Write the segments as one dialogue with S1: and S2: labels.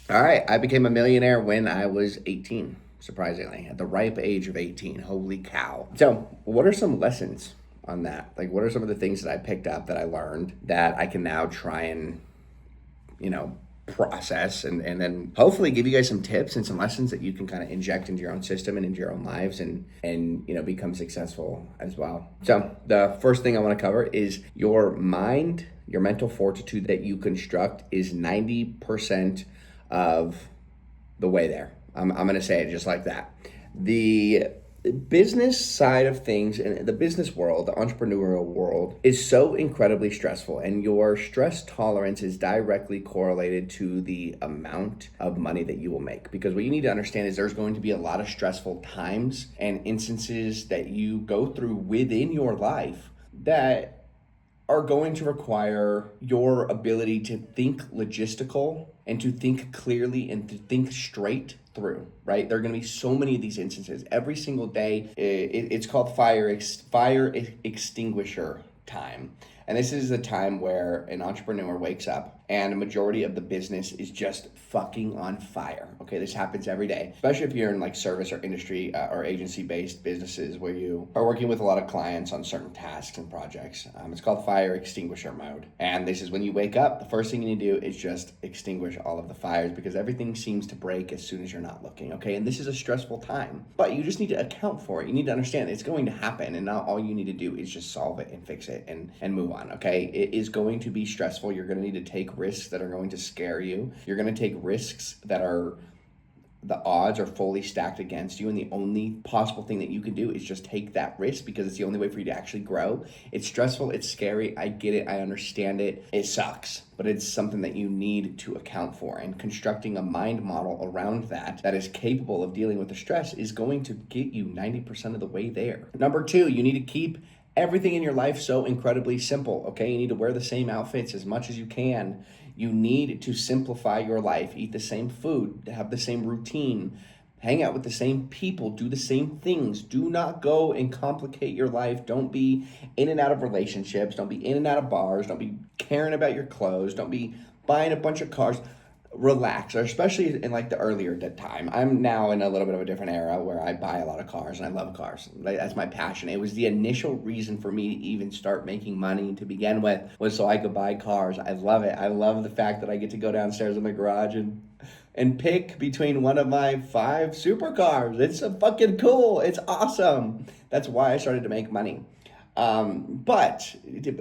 S1: All right, I became a millionaire when I was 18, surprisingly, at the ripe age of 18. Holy cow. So, what are some lessons on that? Like, what are some of the things that I picked up that I learned that I can now try and, you know, process and then hopefully give you guys some tips and some lessons that you can kind of inject into your own system and into your own lives and become successful as well. So the first thing I want to cover is your mind, your mental fortitude that you construct is 90% of the way there. I'm going to say it just like that. The business side of things and the business world, the entrepreneurial world, is so incredibly stressful, and your stress tolerance is directly correlated to the amount of money that you will make. Because what you need to understand is there's going to be a lot of stressful times and instances that you go through within your life that are going to require your ability to think logistical and to think clearly and to think straight through, right? There are going to be so many of these instances every single day. It's called fire extinguisher time. And this is the time where an entrepreneur wakes up and a majority of the business is just fucking on fire. Okay, this happens every day, especially if you're in like service or industry or agency-based businesses where you are working with a lot of clients on certain tasks and projects. It's called fire extinguisher mode. And this is when you wake up, the first thing you need to do is just extinguish all of the fires because everything seems to break as soon as you're not looking. Okay, and this is a stressful time, but you just need to account for it. You need to understand it's going to happen, and now all you need to do is just solve it and fix it and move on. Okay, it is going to be stressful. You're going to need to take risks that are going to scare you. You're going to take risks that are the odds are fully stacked against you, and the only possible thing that you can do is just take that risk because it's the only way for you to actually grow. It's stressful, it's scary, I get it, I understand it, it sucks, but it's something that you need to account for, and constructing a mind model around that is capable of dealing with the stress is going to get you 90% of the way there. Number two, you need to keep everything in your life so incredibly simple. Okay, you need to wear the same outfits as much as you can. You need to simplify your life, eat the same food, have the same routine, hang out with the same people, do the same things. Do not go and complicate your life. Don't be in and out of relationships. Don't be in and out of bars. Don't be caring about your clothes. Don't be buying a bunch of cars. Relax, or especially in like the earlier time. I'm now in a little bit of a different era where I buy a lot of cars and I love cars. That's my passion. It was the initial reason for me to even start making money to begin with, was so I could buy cars. I love it. I love the fact that I get to go downstairs in the garage and pick between one of my 5 supercars. It's a fucking cool. It's awesome. That's why I started to make money. But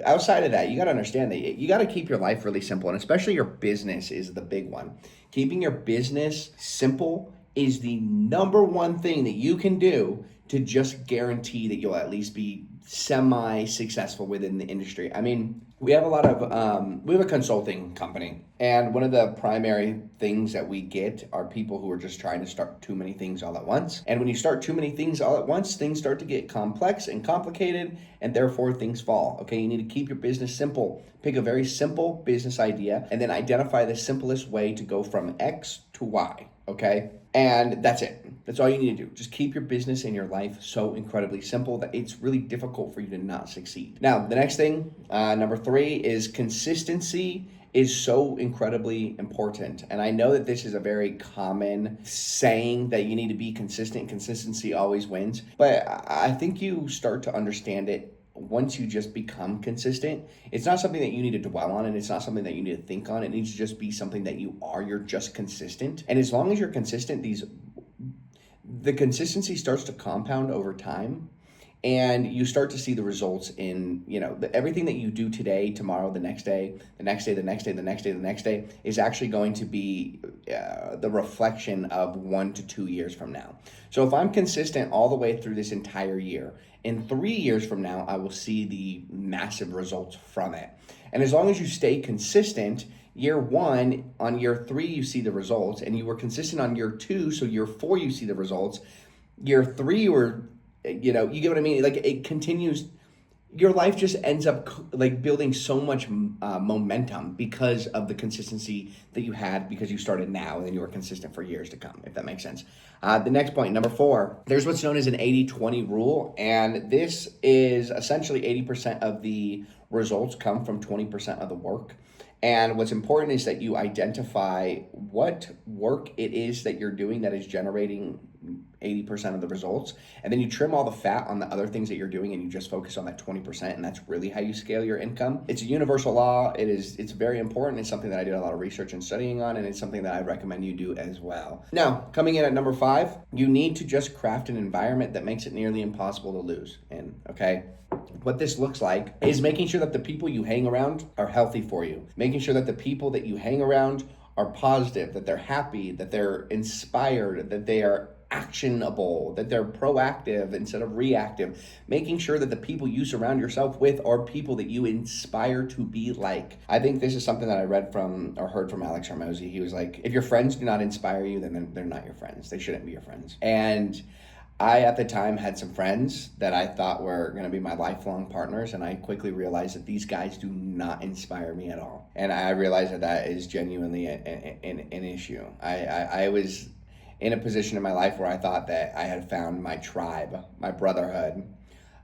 S1: outside of that, you got to understand that you got to keep your life really simple, and especially your business is the big one. Keeping your business simple is the number one thing that you can do to just guarantee that you'll at least be semi-successful within the industry. I mean, we have a consulting company, and one of the primary things that we get are people who are just trying to start too many things all at once. And when you start too many things all at once, things start to get complex and complicated, and therefore things fall. Okay, you need to keep your business simple. Pick a very simple business idea and then identify the simplest way to go from X to Y. Okay, and that's it. That's all you need to do. Just keep your business and your life so incredibly simple that it's really difficult for you to not succeed. Now, the next thing, number 3, is consistency is so incredibly important. And I know that this is a very common saying that you need to be consistent. Consistency always wins. But I think you start to understand it once you just become consistent. It's not something that you need to dwell on, and it's not something that you need to think on. It needs to just be something that you're just consistent. And as long as you're consistent, the consistency starts to compound over time, and you start to see the results in, everything that you do today, tomorrow, the next day, the next day, the next day, the next day, the next day is actually going to be the reflection of 1 to 2 years from now. So if I'm consistent all the way through this entire year, in 3 years from now, I will see the massive results from it. And as long as you stay consistent, year 1, on year 3, you see the results, and you were consistent on year 2, so year 4, you see the results. Year 3, you get what I mean? Like, it continues. Your life just ends up like building so much momentum because of the consistency that you had, because you started now and then you were consistent for years to come, if that makes sense. The next point, number 4, there's what's known as an 80-20 rule. And this is essentially 80% of the results come from 20% of the work. And what's important is that you identify what work it is that you're doing that is generating 80% of the results, and then you trim all the fat on the other things that you're doing and you just focus on that 20%, and that's really how you scale your income. It's a universal law. It's very important. It's something that I did a lot of research and studying on, and it's something that I recommend you do as well. Now, coming in at number 5, you need to just craft an environment that makes it nearly impossible to lose in, okay? What this looks like is making sure that the people you hang around are healthy for you, making sure that the people that you hang around are positive, that they're happy, that they're inspired, that they are actionable, that they're proactive instead of reactive, making sure that the people you surround yourself with are people that you inspire to be like. I think this is something that I read from or heard from Alex Hormozy. He was like, if your friends do not inspire you, then they're not your friends. They shouldn't be your friends. And I, at the time, had some friends that I thought were going to be my lifelong partners, and I quickly realized that these guys do not inspire me at all. And I realized that that is genuinely an issue. I was in a position in my life where I thought that I had found my tribe, my brotherhood,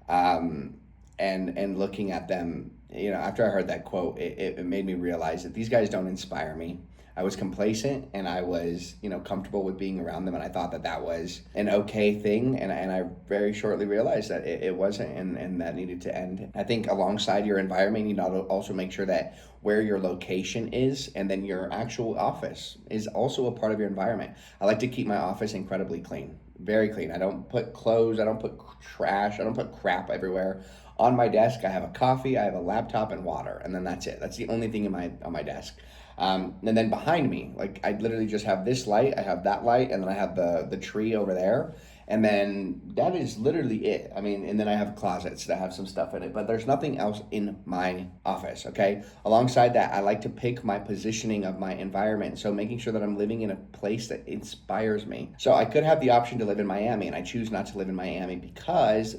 S1: and looking at them, after I heard that quote, it made me realize that these guys don't inspire me. I was complacent and I was, comfortable with being around them, and I thought that that was an okay thing, and I very shortly realized that it wasn't, and that needed to end. I think alongside your environment, you need to also make sure that where your location is and then your actual office is also a part of your environment. I like to keep my office incredibly clean, very clean. I don't put clothes, I don't put trash, I don't put crap everywhere. On my desk, I have a coffee, I have a laptop, and water, and then that's it. That's the only thing on my desk. And then behind me, like, I literally just have this light, I have that light, and then I have the tree over there. And then that is literally it. And then I have closets that have some stuff in it, but there's nothing else in my office, okay? Alongside that, I like to pick my positioning of my environment. So making sure that I'm living in a place that inspires me. So I could have the option to live in Miami, and I choose not to live in Miami because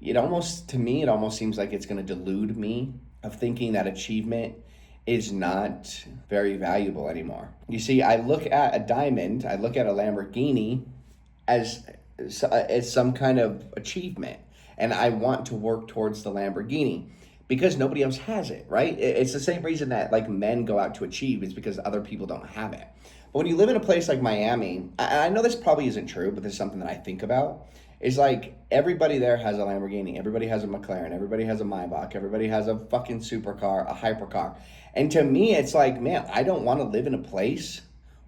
S1: it almost seems like it's going to delude me of thinking that achievement is not very valuable anymore. You see, I look at a diamond, I look at a Lamborghini as some kind of achievement, and I want to work towards the Lamborghini because nobody else has it, right? It's the same reason that like men go out to achieve, is because other people don't have it. But when you live in a place like Miami, I know this probably isn't true, but this is something that I think about. It's like everybody there has a Lamborghini, everybody has a McLaren, everybody has a Maybach, everybody has a fucking supercar, a hypercar. And to me, it's like, man, I don't want to live in a place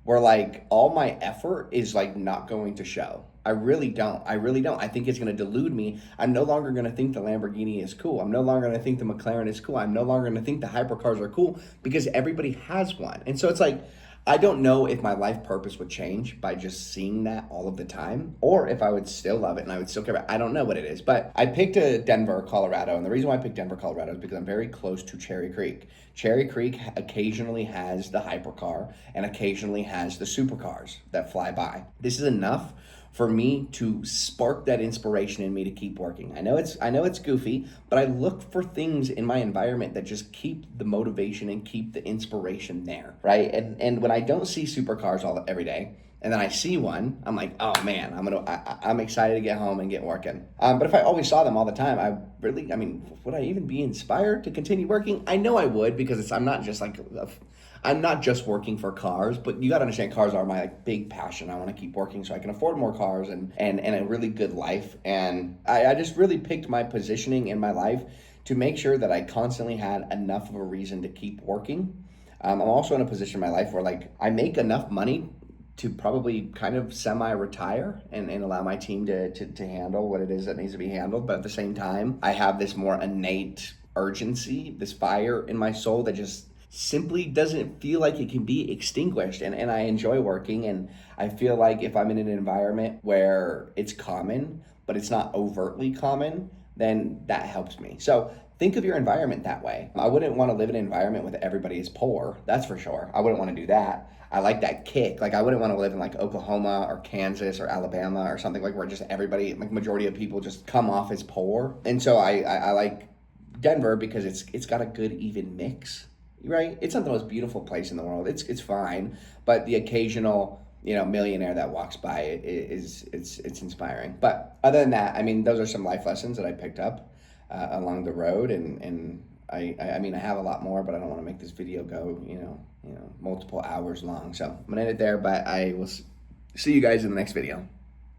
S1: where like all my effort is like not going to show. I really don't. I think it's going to delude me. I'm no longer going to think the Lamborghini is cool. I'm no longer going to think the McLaren is cool. I'm no longer going to think the hypercars are cool because everybody has one. And so it's like, I don't know if my life purpose would change by just seeing that all of the time, or if I would still love it and I would still care about it. I don't know what it is, but I picked Denver, Colorado, and the reason why I picked Denver, Colorado is because I'm very close to Cherry Creek. Cherry Creek occasionally has the hypercar and occasionally has the supercars that fly by. This is enough for me to spark that inspiration in me to keep working. I know it's goofy, but I look for things in my environment that just keep the motivation and keep the inspiration there, right? And when I don't see supercars every day, and then I see one, I'm like, oh man, I'm excited to get home and get working. But if I always saw them all the time, would I even be inspired to continue working? I know I would, because I'm not just working for cars, but you got to understand, cars are my big passion. I want to keep working so I can afford more cars and a really good life. And I just really picked my positioning in my life to make sure that I constantly had enough of a reason to keep working. I'm also in a position in my life where like I make enough money to probably kind of semi-retire and allow my team to handle what it is that needs to be handled. But at the same time, I have this more innate urgency, this fire in my soul that just simply doesn't feel like it can be extinguished. And I enjoy working, and I feel like if I'm in an environment where it's common, but it's not overtly common, then that helps me. So think of your environment that way. I wouldn't want to live in an environment where everybody is poor, that's for sure. I wouldn't want to do that. I like that kick. Like I wouldn't want to live in like Oklahoma or Kansas or Alabama or something like where just everybody, like majority of people just come off as poor. And so I like Denver because it's got a good even mix. Right? It's not the most beautiful place in the world. It's fine, but the occasional, millionaire that walks by it's inspiring. But other than that, those are some life lessons that I picked up along the road, and I mean, I have a lot more, but I don't want to make this video go, multiple hours long. So I'm gonna end it there, but I will see you guys in the next video.